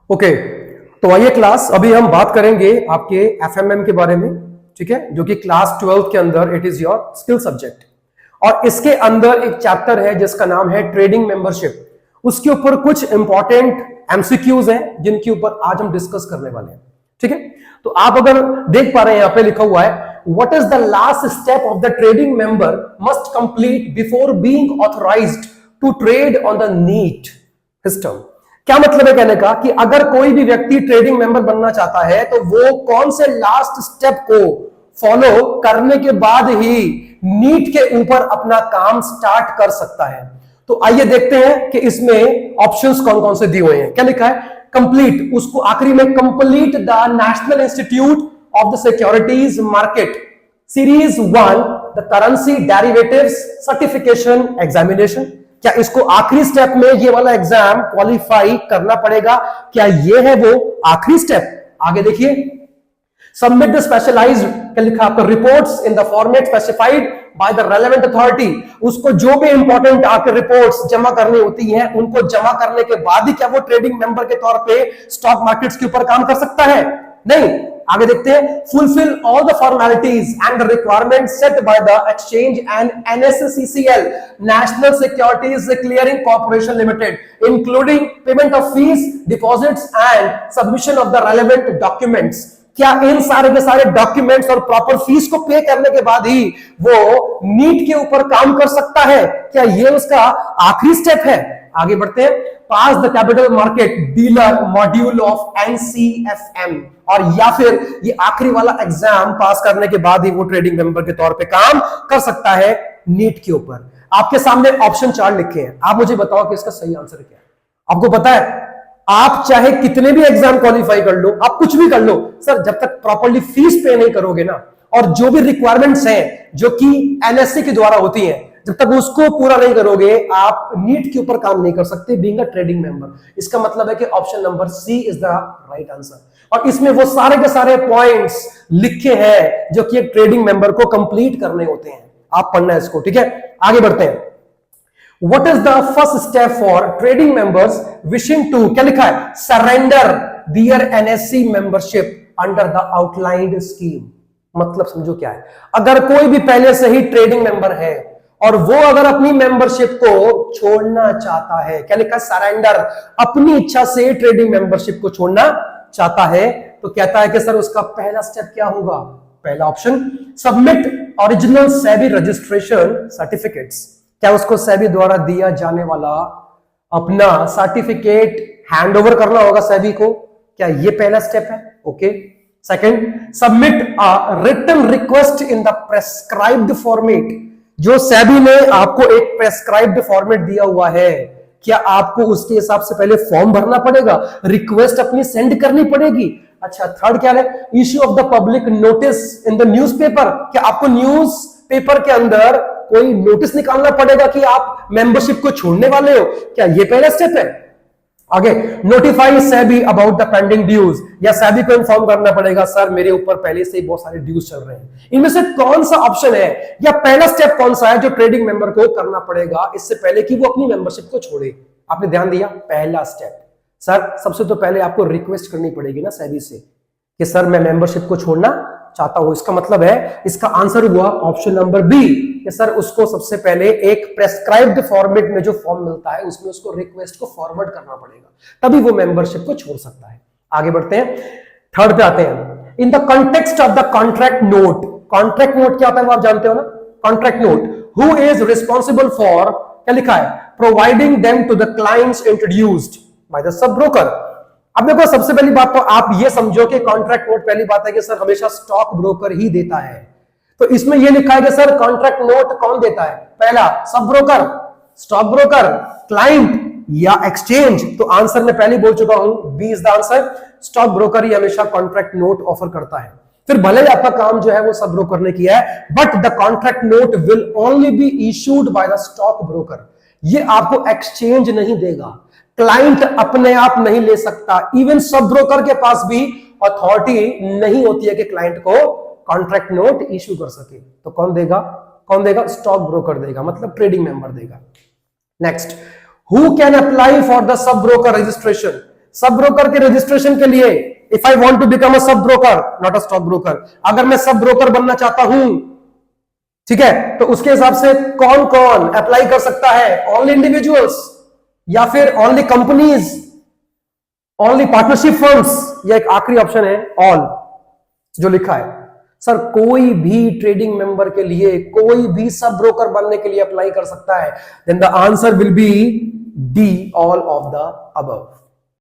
Okay, तो आइए class, अभी हम बात करेंगे आपके एफएमएम के बारे में, ठीक है, जो कि क्लास 12 के अंदर it is your skill subject. और इसके अंदर एक चैप्टर है जिसका नाम है ट्रेडिंग मेंबरशिप। उसके ऊपर कुछ इंपॉर्टेंट एमसीक्यूज हैं जिनके ऊपर आज हम डिस्कस करने वाले हैं, ठीक है। तो आप अगर देख पा रहे हैं, यहां पे लिखा हुआ है, what is the last step of the trading member must complete before being authorised to trade on the NEAT system. क्या मतलब है कहने का कि अगर कोई भी व्यक्ति ट्रेडिंग मेंबर बनना चाहता है तो वो कौन से लास्ट स्टेप को फॉलो करने के बाद ही नीट के ऊपर अपना काम स्टार्ट कर सकता है। तो आइए देखते हैं कि इसमें ऑप्शंस कौन कौन से दिए हुए हैं। क्या लिखा है? कंप्लीट, उसको आखिरी में complete the national institute of the securities market series 1 the currency derivatives certification examination. क्या इसको आखिरी स्टेप में ये वाला एग्जाम क्वालिफाई करना पड़ेगा? क्या ये है वो आखिरी स्टेप? आगे देखिए, सबमिट द स्पेशलाइज्ड, क्या लिखा आपका, reports in the format specified by the relevant authority. उसको जो भी इंपॉर्टेंट आपके रिपोर्ट्स जमा करनी होती हैं उनको जमा करने के बाद ही क्या वो ट्रेडिंग मेंबर के तौर पे स्टॉक मार्केट्स के ऊपर काम कर सकता है? नहीं। आगे देखते हैं, fulfil all the formalities and the requirement set by the exchange and NSCCL national securities clearing corporation limited including payment of fees, deposits and submission of the relevant documents. क्या इन सारे के सारे डॉक्यूमेंट्स और प्रॉपर फीस को पे करने के बाद ही वो नीट के ऊपर काम कर सकता है? क्या ये उसका आखिरी स्टेप है? आगे बढ़ते हैं, pass the capital market dealer module of NCFM, और या फिर ये आखिरी वाला एग्जाम पास करने के बाद ही वो ट्रेडिंग मेंबर के तौर पे काम कर सकता है नीट के ऊपर। आपके सामने ऑप्शन 4 लिखे हैं, आप मुझे बताओ कि इसका सही आंसर क्या है। आपको पता है, आप चाहे कितने भी एग्जाम क्वालिफाई कर लो, आप कुछ भी कर लो सर, जब तक प्रॉपर्ली फीस पे नहीं करोगे ना, और जो भी रिक्वायरमेंट्स हैं जो कि NSC के द्वारा होती हैं, जब तक उसको पूरा नहीं करोगे आप नीट के ऊपर काम नहीं कर सकते बीइंग अ ट्रेडिंग मेंबर। इसका मतलब है कि option number C is the right answer. और इसमें वो सारे के सारे पॉइंट्स लिखे हैं जो कि एक ट्रेडिंग मेंबर को कंप्लीट करने होते हैं। आप पढ़ना है इसको, ठीक है। आगे बढ़ते हैं, What is the first step for trading members wishing to, क्या लिखा है, surrender their NSC membership under the outlined scheme। मतलब समझो क्या है, अगर कोई भी पहले से ही ट्रेडिंग मेंबर है और वो अगर अपनी मेंबरशिप को छोड़ना चाहता है, क्या लिखा है, सरेंडर, अपनी इच्छा से ट्रेडिंग मेंबरशिप को छोड़ना चाहता है, तो कहता है कि सर उसका पहला स्टेप क्या होगा? पहला option, submit original SEBI registration certificates. क्या उसको सेबी द्वारा दिया जाने वाला अपना सर्टिफिकेट हैंड ओवर करना होगा सेबी को? क्या ये पहला स्टेप है? Okay. Second, submit a written request in the prescribed format. जो सेबी ने आपको एक प्रेस्क्राइब्ड फॉर्मेट दिया हुआ है, क्या आपको उसके हिसाब से पहले फॉर्म भरना पड़ेगा, रिक्वेस्ट अपनी सेंड करनी पड़ेगी? अच्छा, थर्ड क्या है, issue of the public notice in the newspaper. क्या आपको न्यूज पेपर के अंदर कोई नोटिस निकालना पड़ेगा कि आप मेंबरशिप को छोड़ने वाले हो? क्या ये पहला स्टेप है? आगे, notify SEBI about the pending dues, या सेबी को इन्फॉर्म करना पड़ेगा सर मेरे ऊपर पहले से ही बहुत सारे ड्यूज चल रहे हैं। इनमें से कौन सा ऑप्शन है या पहला स्टेप कौन सा है जो ट्रेडिंग मेंबर को करना पड़ेगा इससे पहले कि वो अपनी मेंबरशिप को छोड़े? आपने ध्यान दिया, पहला स्टेप सर, सबसे तो पहले आपको रिक्वेस्ट करनी पड़ेगी ना सेबी से कि सर मैं मेंबरशिप को छोड़ना चाहता हूं। इसका मतलब है, इसका आंसर हुआ ऑप्शन नंबर बी कि सर उसको सबसे पहले एक प्रेस्क्राइब्ड फॉर्मेट में जो फॉर्म मिलता है उसमें उसको रिक्वेस्ट को फॉरवर्ड करना पड़ेगा, तभी वो मेंबरशिप को छोड़ सकता है। आगे बढ़ते हैं, थर्ड पे आते हैं, in the context of the contract note. Contract note क्या होता है वो आप जानते हो ना? Contract note, who is responsible for, क्या लिखा है, providing them to the clients introduced by the sub broker. अब देखो, सबसे पहली बात तो आप ये समझो कि कॉन्ट्रैक्ट नोट पहली बात है कि सर हमेशा स्टॉक ब्रोकर ही देता है। तो इसमें ये लिखा है कि सर कॉन्ट्रैक्ट नोट कौन देता है? पहला sub broker, stock broker, client या एक्सचेंज। तो आंसर मैं पहले बोल चुका हूं, B is the answer. Stock broker ही हमेशा कॉन्ट्रैक्ट नोट ऑफर करता है। फिर भले ही आपका काम जो है वो सब ब्रोकर ने किया है, but the contract note will only be issued by the stock broker. ये आपको एक्सचेंज नहीं देगा, क्लाइंट अपने आप नहीं ले सकता। इवन सब ब्रोकर के पास भी अथॉरिटी नहीं होती है कि क्लाइंट को कॉन्ट्रैक्ट नोट इश्यू कर सके। तो कौन देगा? कौन देगा? स्टॉक ब्रोकर देगा, मतलब ट्रेडिंग मेंबर देगा। Next, who can apply for the sub broker registration? Sub broker के रजिस्ट्रेशन के लिए, if I want to become a sub broker not a stock broker, अगर मैं सब ब्रोकर बनना चाहता हूं, ठीक है, तो उसके हिसाब से कौन कौन अप्लाई कर सकता है? ओनली इंडिविजुअल्स या फिर only companies, only partnership firms, या एक आखिरी ऑप्शन है ऑल जो लिखा है? सर कोई भी ट्रेडिंग मेंबर के लिए, कोई भी सब ब्रोकर बनने के लिए अप्लाई कर सकता है। Then the answer will be D, all of the above.